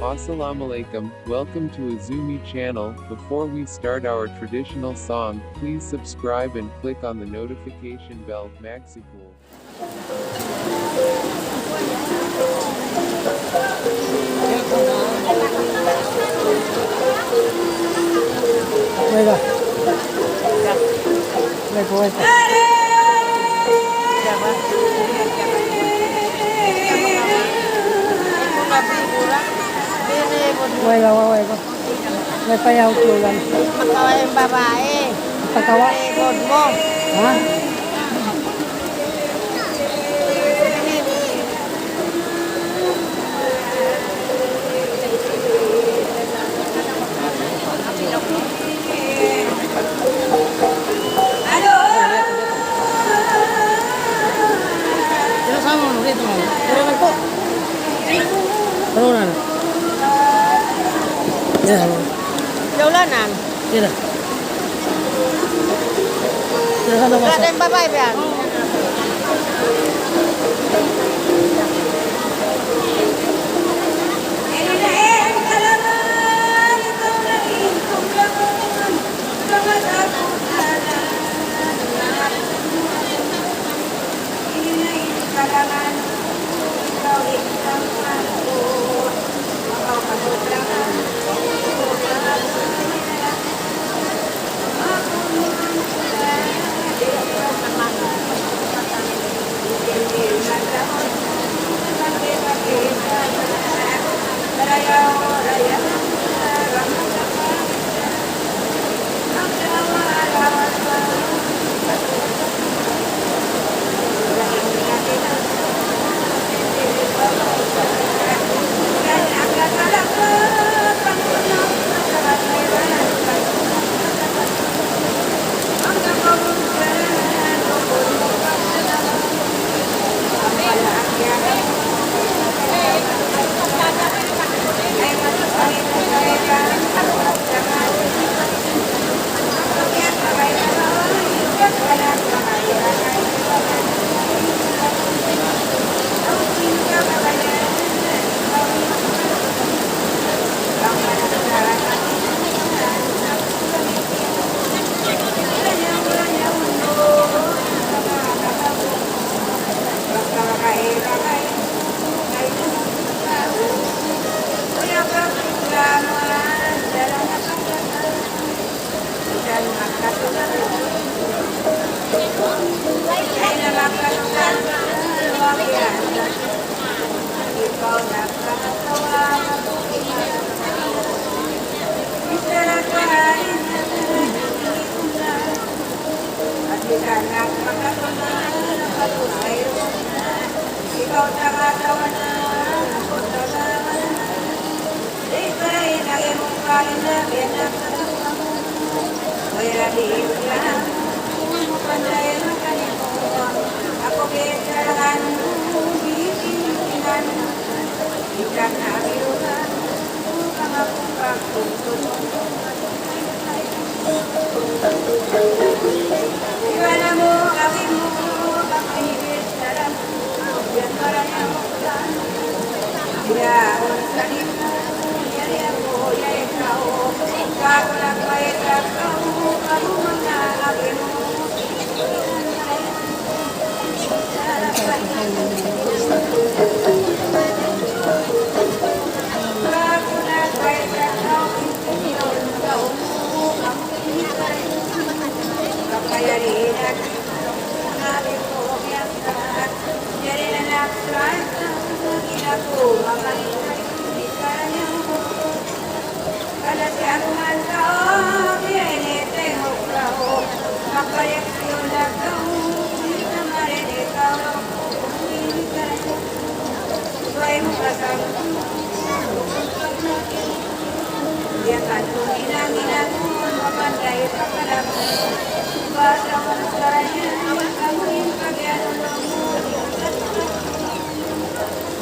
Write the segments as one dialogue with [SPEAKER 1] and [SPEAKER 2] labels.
[SPEAKER 1] Assalamualaikum, welcome to Azumi channel. Before we start our traditional song, please subscribe and click on the notification bell. Maxipul.
[SPEAKER 2] May payaw tulan.
[SPEAKER 3] Makawa yung babae.
[SPEAKER 2] Pagkawa.
[SPEAKER 3] God mo.
[SPEAKER 2] Ha? Sino sama mo dito mo? Turunan po. Turunan. Ya.
[SPEAKER 3] Daulanan.
[SPEAKER 2] Tidak. Tidak ada
[SPEAKER 3] Wala
[SPEAKER 2] masalah.
[SPEAKER 3] tayong babae ba yan?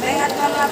[SPEAKER 4] Mengat mga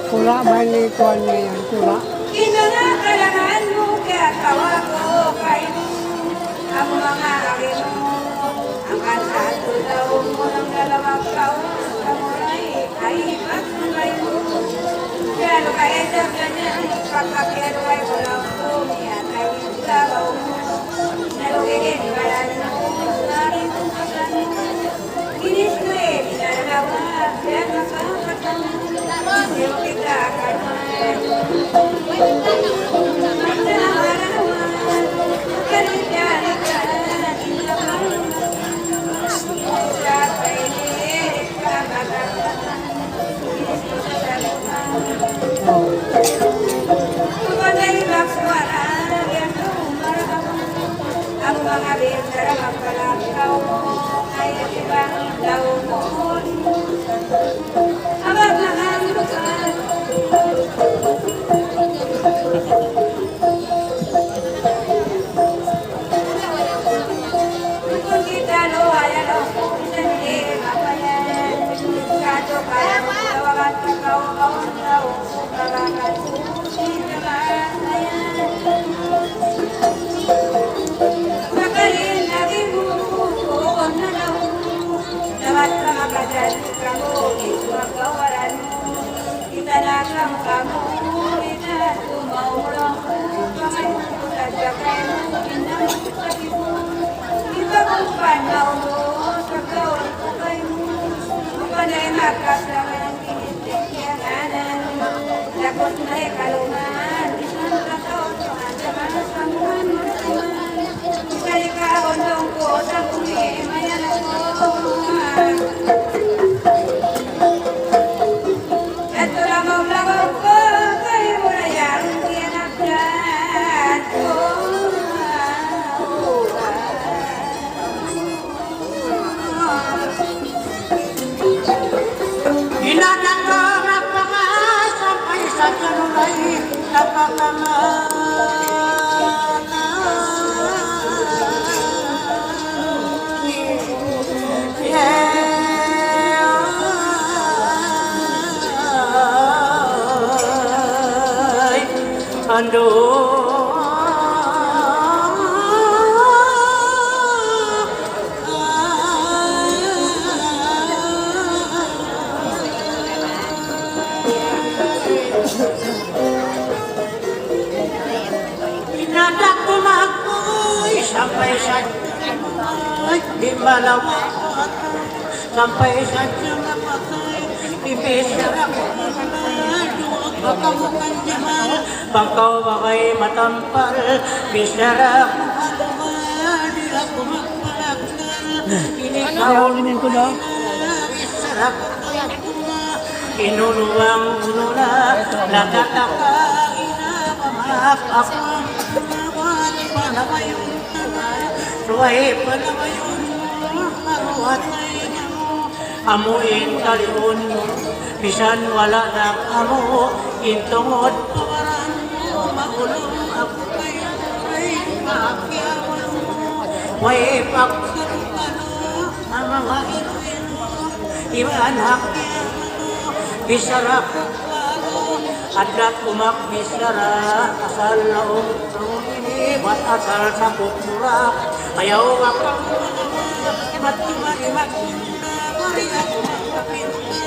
[SPEAKER 2] Pula ba ni Kuan ngayon? Pula.
[SPEAKER 4] Kinangakalangan mo kaya tawa ko kayo ang mga akin mo ang kansado daw mo ng dalawang taon sa mulay ay pagmulay mo pero kaya sa kanyang pagkakiruay mo lang po niya ay sabaw mo nalugigin wala na po sa aking pagkakan mo ginis mo pinalawa kaya nakakatan hindi mo kita akan ang mga bintara magpalakaw mo ay ibang daw mo abang nakalulukan pagkakakan susi naman ayan. Magalin naging bukuon na daw. Dapat ka makadali ka mo, ito magkawalan mo. Itanakam ka mo, ina tumaulang mo. Kamay mo tagdakay mo, pinamagpagi mo. Iba mong panaw mo, sa gawin ko kayo. Panay magkasama ng kinitikyanan. Lakot na ikalungan, isang kataon sa andaman sa muhan mo naman. Ikalikaon dong ko sa kumi, mayan ako. Ito lagaw-lagaw ko, kayo mo na yung kinagdan ko.
[SPEAKER 2] Inanangarap ka nga sampai sa kanulay ando pinadak kumakoy sampai sa di malawak sampai sa matay ibisar ako baka mukan jaman bangkau bagai matampal bisara di aku magpalakal ini kau ko daw bisara inuluang unula nakataka ina pamahap ako nawat panawayon ruway panawayon maruhat mo amuin kaliun mo bisan wala na amo intungod pawaran mo maulong ako kayo ay maakyawan mo way pagkarukan ang mga ino iwan hakyawan mo bisara kukalo adlat umak bisara asal naong ini buat asal sa kukura ayaw makang imat-imat mari ako magpapinta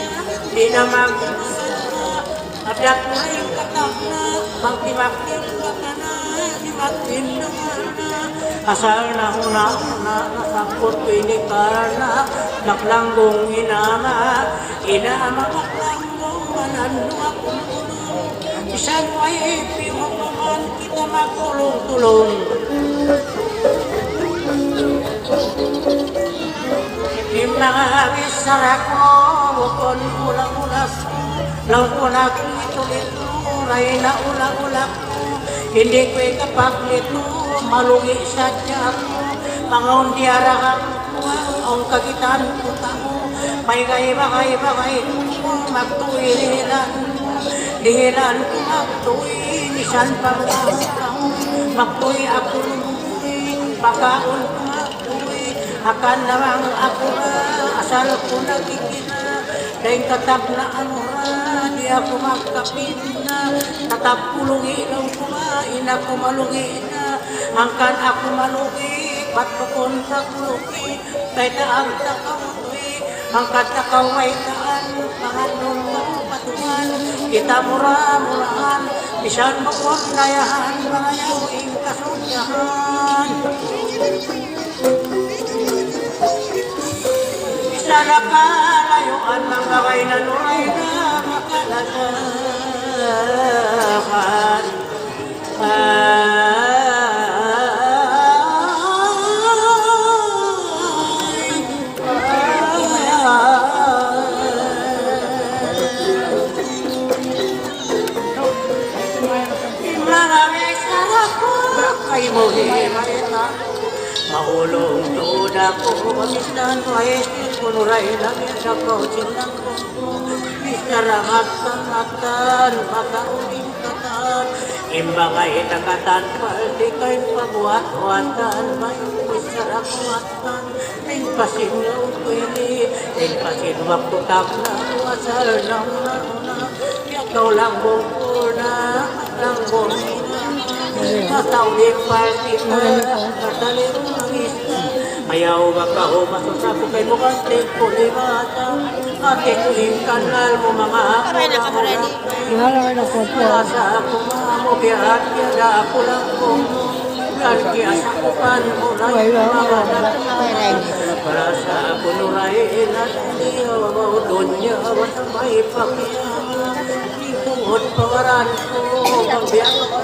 [SPEAKER 2] di na adat mo yung katak na magtimakin ka na timakin naman na asal na huna nasakot ko inikarna naklanggong inama maklanggong manano akong tulong isang may pihok naman kita magtulong-tulong di mga bisara ko bukon ulang-ulas lang-ulag ito ray na ulang-ulag hindi ko kapag nito malungi sa tiyak mga undiarahang ang kagitan ko tao may bagay magtuwiran dihiran ko magtuwi nisan pang magtuwi ako lumuwi pagkaon ko magtuwi akan namang ako asal ko nagkikina dahil katap na di ako magkapina katap kulungi lang ko ina ko malungi na angkan ako malungi patbukon sa kulungi kay taang takamutoy angkat takaway taan panganon mo patungan kita mura-murahan bisan bukod nayahan mga yuing kasunyahan sana kalayuan ng gaway na nuray na makalagahan maraming sarap ko kay mo himarita maulong duda ko pamitan ay kunuray lang sa kausilang ko bisaramatang makauling katan imbangay nakatan paldi kay pabuhat-watan may bisarakwatan may pasinlaw ko ini may pasinwak tutak na wasal ng naruna yak ikaw lang bukuna, lang bumina. Matawid partika, katalim ng isa. Ayaw bakaw, masusapo kay bukatik ko ni bata. Ate ko yung kanal mo mga kamarani. Nasa ako mo, biyahat yada ako lang kung yan kaya sa kupan mo na yung mga natin. Para sa punuray at niya, dunya, wasamay pakiyaman. Ipungot pawaran ko, pagbiyak ko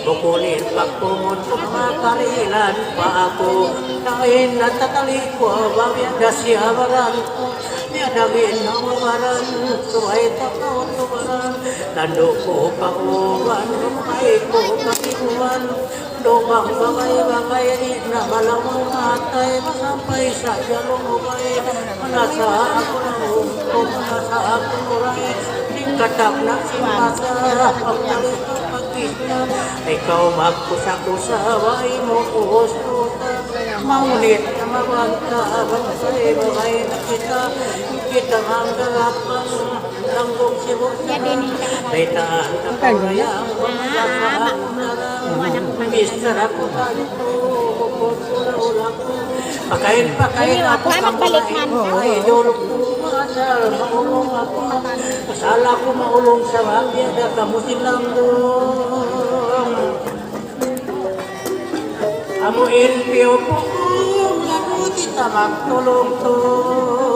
[SPEAKER 2] bukunin pagpungot ko mga karilan pa ako. Kain at tatalikwa, babiyada siyawaran ko. Niyadagin ang waran, suway takot tuwaran. Tando ko pakuwan, lumay ko kakinuan. Dobang bagay-bagay na malawang atay, masampay sa jalumubay. Manasa ako na hukom, manasa ako muray. Tingkatak na simpasa, pagtalis ko pagkita. Ikaw magkusa-kusa, way mo kuhustuta. Maunit na mabanta, bagay-bagay na kita. Kita ang galapang, langgong sibuk-sarang. May taan na kawayang, magkakaan na lang. Mister ako talito, pupula-ula ko. Pakain ako sa kumain. Ay, dulog ko masal, maulong ako. Masala ko maulong sa wakyada, kamusin lang doon. Amuin piyo po kung lago kita magtulong-tulong.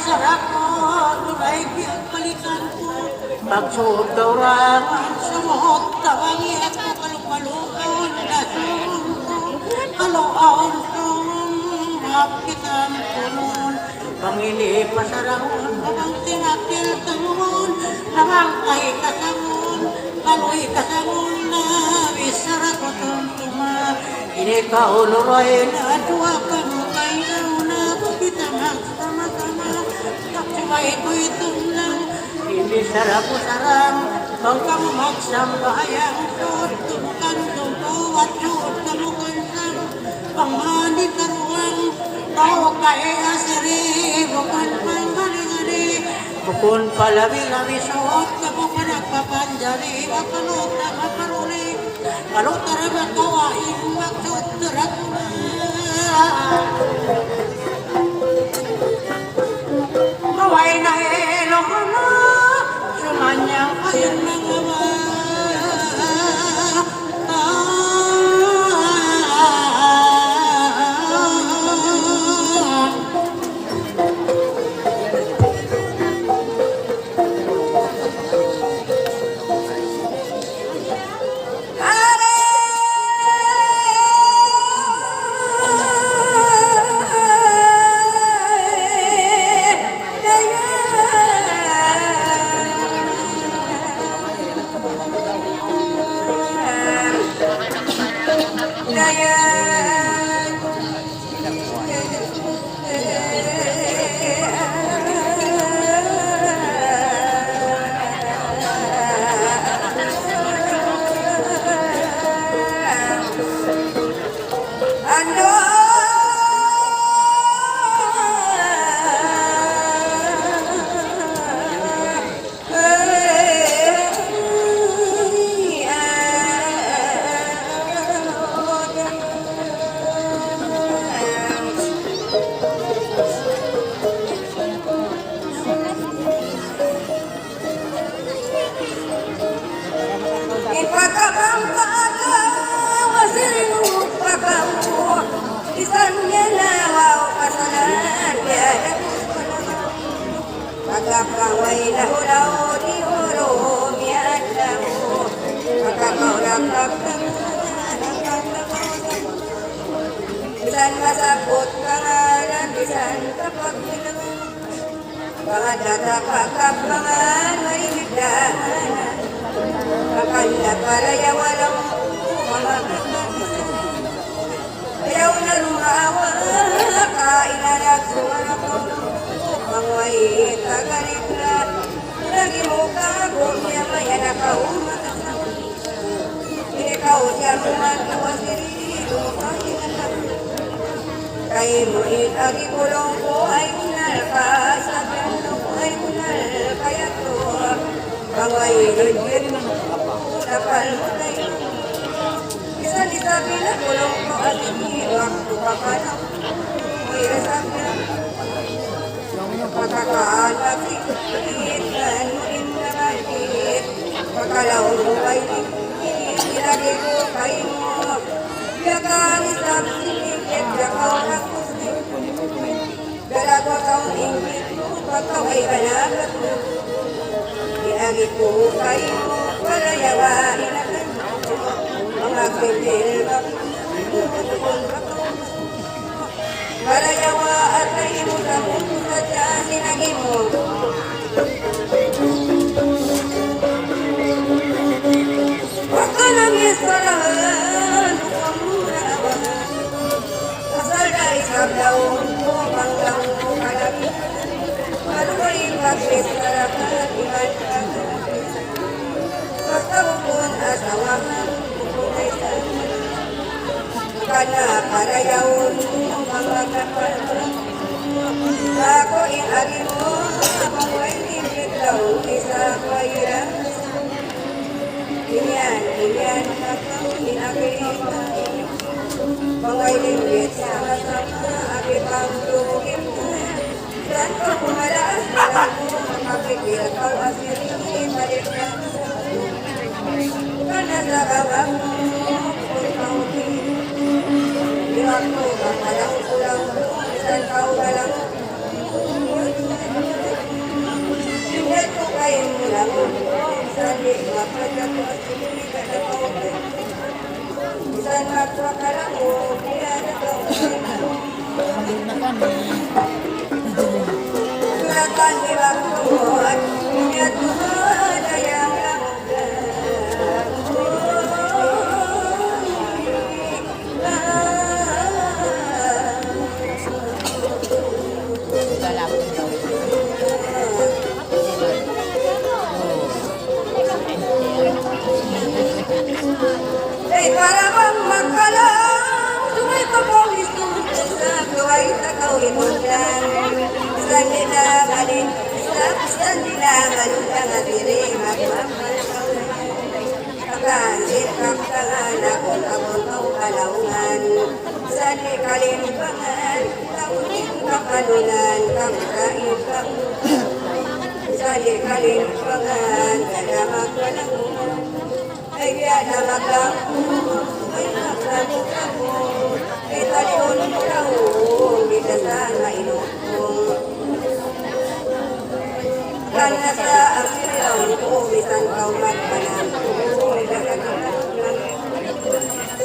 [SPEAKER 2] Sarap ko, tulay pinagpalitan ko. Pagsuot daw rangan, sumuot tawangin at kalukalukaw na sumko. Kaluaon sumon, mapitan kumon. Pangili pasarangon, habang tinakil tangon. Namang kay kasangon, kaloy kasangon na bisara ko tuntuma. Inikaw nuroy na dua kamukay na kita sama-sama. May ko'y tumlang, hindi sarap o sarang. Bang kamu magsambayang suot, tumukan tumukat suot, tumukan sang. Pangmani karuang, tao kay asiri, bukan panggali-gali. Bukun palabi-labi suot, kabukan nagpapanjari, makalot na makaruli. Kalot na rin magkawain, magsuot turat na. Maway na elo ko na, sumanyang kayan mga Magkakaway na hulaw di hulo miyadlaw. Magkakaulak-lak na bisan masakot pangalan, bisan kapag bilang. Mga datapak-kapangan may higdanan. Akala karaya walang mga ayaw na lumawa, kainalag sumarap. Mangway kagalit na lagi mo kagong niya may anak ka umatasawin.
[SPEAKER 4] ikaw siyang magkawasiri, kay mo itagi kulong ko ay kunal ka, sa pelo ko ay kunal kaya to, pangayilid napal mo tayo. Isa-isa pinakulong ko at iniwak ko kapanaw, may rasabi pagkakaanak ikitan mo inakakit, pagkalaw mo ay inilagay ko kayo mo, yakang isang sinigit, yakaw na kusip, dalawa kang ingit mo, pagkaw ay kanagat mo, inagit ko kayo mo, para yawain natin mo, mga kindil ba, para yawa at ay mo sa mundo sa dyan sinagin mo. Huwag ka nang isarahan, huwag muna abangan. Kasal na isang laon mo, panglaon mo kalapit. Maluwain pag-isarahan, iman ka kalapit. Basta hukun asawahan, hukun ay saan. Kana para yaon mo, mga kapal. Ako inagi mo, ako ay nipit daw, isa pairan. Inyan, ako inagi mo. Mga limbit, sama-sama, agit ang tugin mo. Dan ko kumalaas, bilang mo, makapigil ka asirin, balik na. Kana sa babang mo, kung kautin. Bilang mo, kakalang kulang mo, isang kaugalang mo. Hindi ko kayo mula mo, sali mapagat mo at hindi ka na kautin. Isang magpakalang mo, kaya na kautin. Tulakan bilang mo at ingat mo dayang lamugan. Para bang magkalang, sumay ka pong isunod sa gaway sa kaulimutan. Isang nila malin, isang nila malutang at iring magmamahal kaulan. Pagkalit kaktangan akong abong kalaungan. Isang kalimbangan, kauling kakalunan, kamakain kaulan. Isang kalimbangan, kada magkalangunan. Ay kaya na maglamu, ay maglamu-lamu, ay talion mo lang, kita sana inukong. Kana sa asilaw ko, bisan kau magpanang ko, nagagalang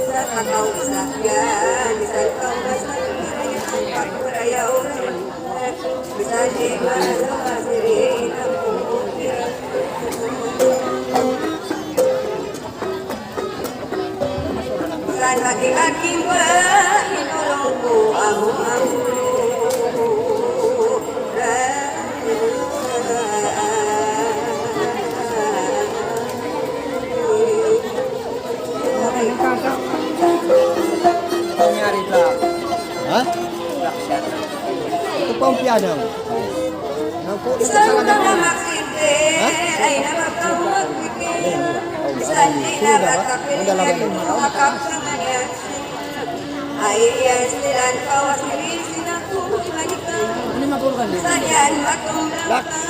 [SPEAKER 4] sa kakaw sakyan, bisan kau masakyan, pagkurayaw rin, bisan di masama sirin ang pumukiran. San laki-laki ba, inulong ko amo-amo.
[SPEAKER 5] Nangyari lang.
[SPEAKER 6] Ha? Ito pa ang piano.
[SPEAKER 4] Isang mga maksinte, ay napagkawag bigay. Isang nila matapilin, makakapsangan yan. Ay iyan silang kawasirisin ako, manikan. Isang yan matunglang ka,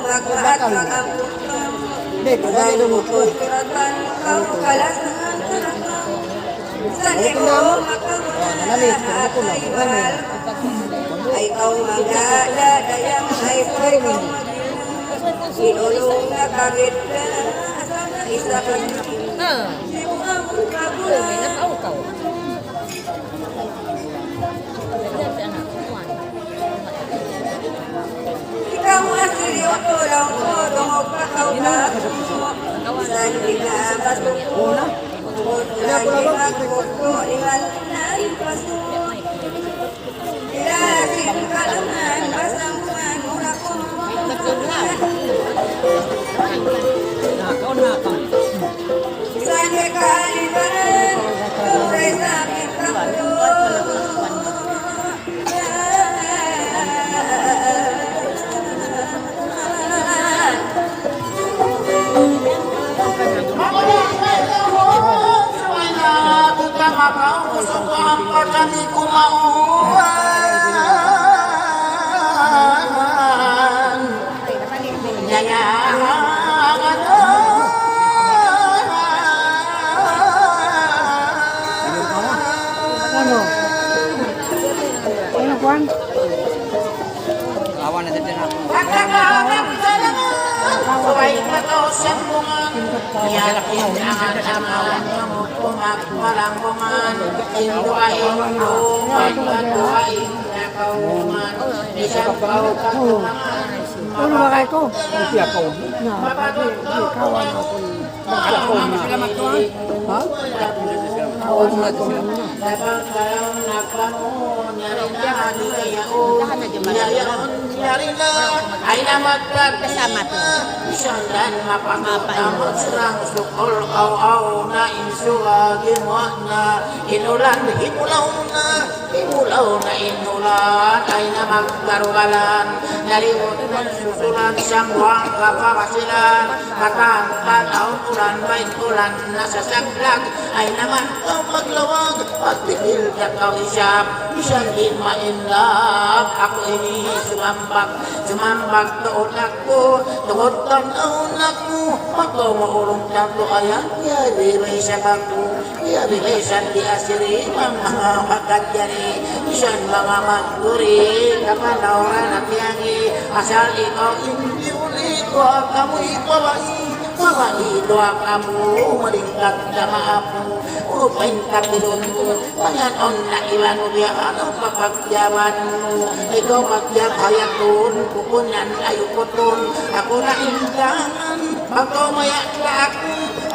[SPEAKER 4] magmahatag ang bukang. Isang lumupulturatan, kawakalasan tarang. Isang iko makawala, ay mahal. Ay kau magdadayang ay ko'y kau magdadayang. Sinulong na kagit ka, sana isa ka na. Di mo ang kabulan. Ikaw ang seryoso lang ko, tungog ka kauta mo. Saan pinabasok ko? Tungod na ginagkot ko, ingat na ipaso. Ilasin ka naman, basang buwan, mura ko. Saan ka kalibaran?
[SPEAKER 2] apa kami kumauan nyayangan
[SPEAKER 5] Lawan aja deh.
[SPEAKER 2] Pagkakalang salangan Huwag mataw sembungan Yakin ang amawan Pumag malangkungan Induain luman Maduain nakauman Isang kau katungan
[SPEAKER 6] Ano ba kayo ko? Hindi ako. Kawan ako.
[SPEAKER 5] Selamat tuan.
[SPEAKER 6] Ha?
[SPEAKER 5] Kawan mo na ito sila.
[SPEAKER 2] Ay na
[SPEAKER 3] Kasama to.
[SPEAKER 2] Isang dan mapangutang serang sukol aw na insuwagin mo na inulan imulaw na inulan ay na magkarugalan nalimot ng susulan siyang huwang kapakasilan matangkan ang ulan may ulan nasa saglag ay naman kang maglawag pagpipil ka kang isang di mainlap ako ini sumambag doon ako tungod tanaw na ko pagkaw maulong tanto ayan yari may sabag ko yari may sandi asiri mga magkadyari isang mga magduri kapanawran at yangi asal ikaw hindi uli ko kamu ikawai Mamahido ang amo, malingkat na maapo Upain kapilon mo, panganon na ilan mo diya Anong papagyaman mo, ikaw magyabayaton Kukunan ayukoton, ako na indangan Pagkaw mayak na ako,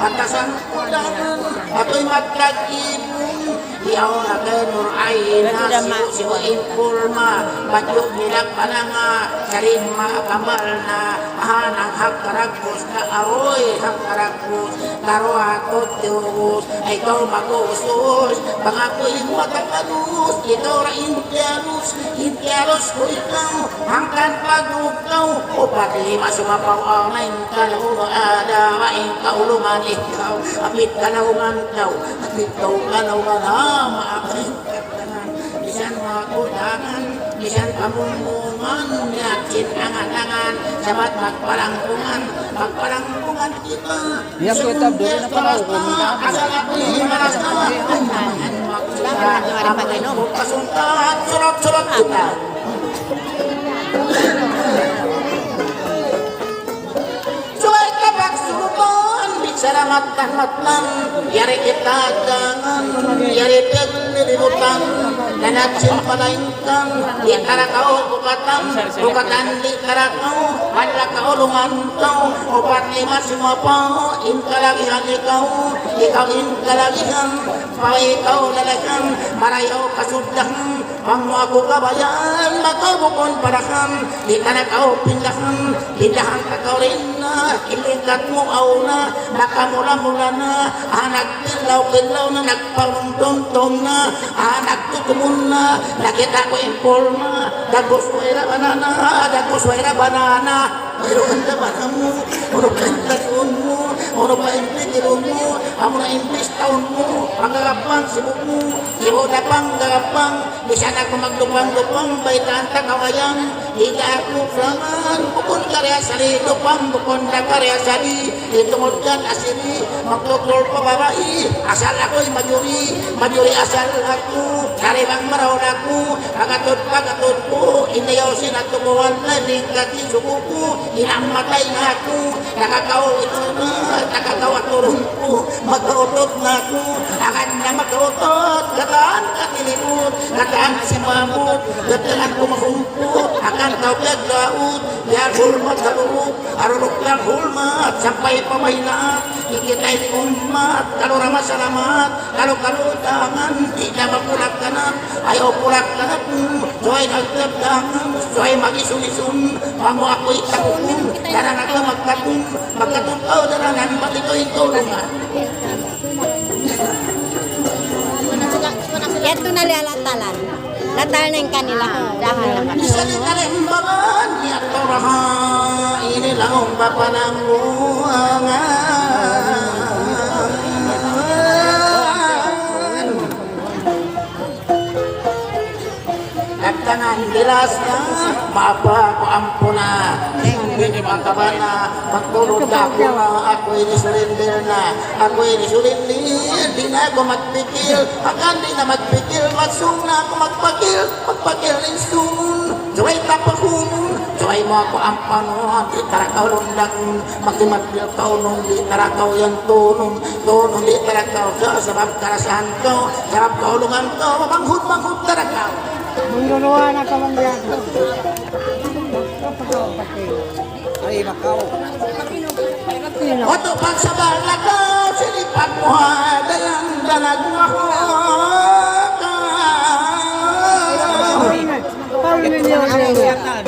[SPEAKER 2] atasan kulangan Ako'y magkag-ibon Diyaw na kanur ay nasimuin pulma Badyog nilang pananga Sarin makambal na Ahanang hagkaragpos na aroy Hagkaragpos Karuatot tiwos Ay ikaw mag-usos Pangako'y matakalus Ikaw ra Indianos ko ikaw Hangkan paglugaw O pati masumapaw Amain kalungo adawain kaulungan ikaw Apit kalungan daw Apit daw kalungan maakain katanan Bisan makulangan Bisan pamungungan Yakin angan-angan Sabat magpalangkungan kita
[SPEAKER 5] Biar ko itab doon na panaw ko.
[SPEAKER 2] Asal ako'y maras na Kasuntahan Surat-surat kita Suway kabak surupan Salamat kahmatlan Yari kita jangan Yari nilibutan Nanatsin palaingkan Di karakau Bukatan di karakau Hadla kaulungan kau 4, 5 semua pao Inkalagihan ikaw Ikaw inkalagihan Ikaw lalagan Marayaw kasudahan Pangmo ako kabayan Makabukon parahan Di karakau pindahan Pindahan kakaw rin na Ilingkat mo auna Nakamula-mula na Anak kilaw na Nagpalong-tong na Anak tukumun na Nakita ko impol na Dagos wera banana Pero kanta banamu Ono kanta mo Ono pa implikirun mo Amo na implis taon mo Panggapang sibuk mo Ibo na panggapang Bisa na ko maglupang-lupang Baitan takawayan Higa ako flaman Bukon karya sari Lupang bukon na karya sari Itungod kan asiri Magtuklol pa babae Asal ako'y Majuri asal ako Karibang maraw ako Pagatod ko Inayosin at tumuwan na Lingkati suko ko Inamatay na ako Nakakaw at turun ko Magkautot na ako Akan na magkautot Gataan katilipot Gataan si mamut Gataan ko makumput Akan kau paglaut Biar hulmat sa loob Arulok lang hulmat Sampai pamahinat Ikitay ni umat Kalau ramah salamat Kalau tangan Tidak mapulak kanan Ayaw pulak kanan Soy nagtagdangan Soy magisun-isun Pamu ako itakun Darang ako magkatun Magkatun darangan Pati ko itulungan
[SPEAKER 3] Ito na latalan. Latal na yung kanila. Dahan lang.
[SPEAKER 2] Isa ni kalimbangan Niya toraha Ini lang papanang buhangan tanan dilas na mapa ko ampo na hindi mataba na magtulog ako na ako ini surrender na ako ini surrender di na ako magpikil akan di na magpikil masung na ako magpakil ng sun suway tapakun suway mo ako ampanon di tarakaw lundag magtimagpil ka nung di tarakaw yan tunong di tarakaw sa sabab karasahan ko sabab kaulungan ko mabanghut tarakaw
[SPEAKER 6] Manggagawa na ka lang yan.
[SPEAKER 5] Ay, Macau.
[SPEAKER 2] Oto pagsabal na ko silipan mo dayan danag mo ako
[SPEAKER 6] Paano ninyo yan?
[SPEAKER 5] Liatan.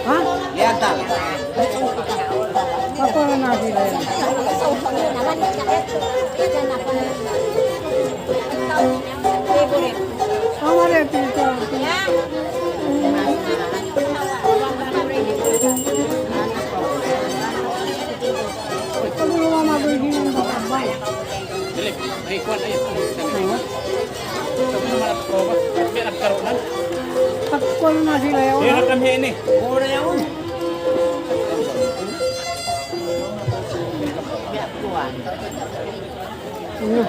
[SPEAKER 6] Ha?
[SPEAKER 5] Liatan.
[SPEAKER 6] Paano natin yan? Tama rin, Tito. Pag nawa mabigyan ng bakabay.
[SPEAKER 5] Dili, ay kuan ay. Sabi naman ako ba? Kaya nagkaroon.
[SPEAKER 6] Pagkulo na sila yun.
[SPEAKER 5] Hirap kami ini. Mura yun.
[SPEAKER 6] Ano?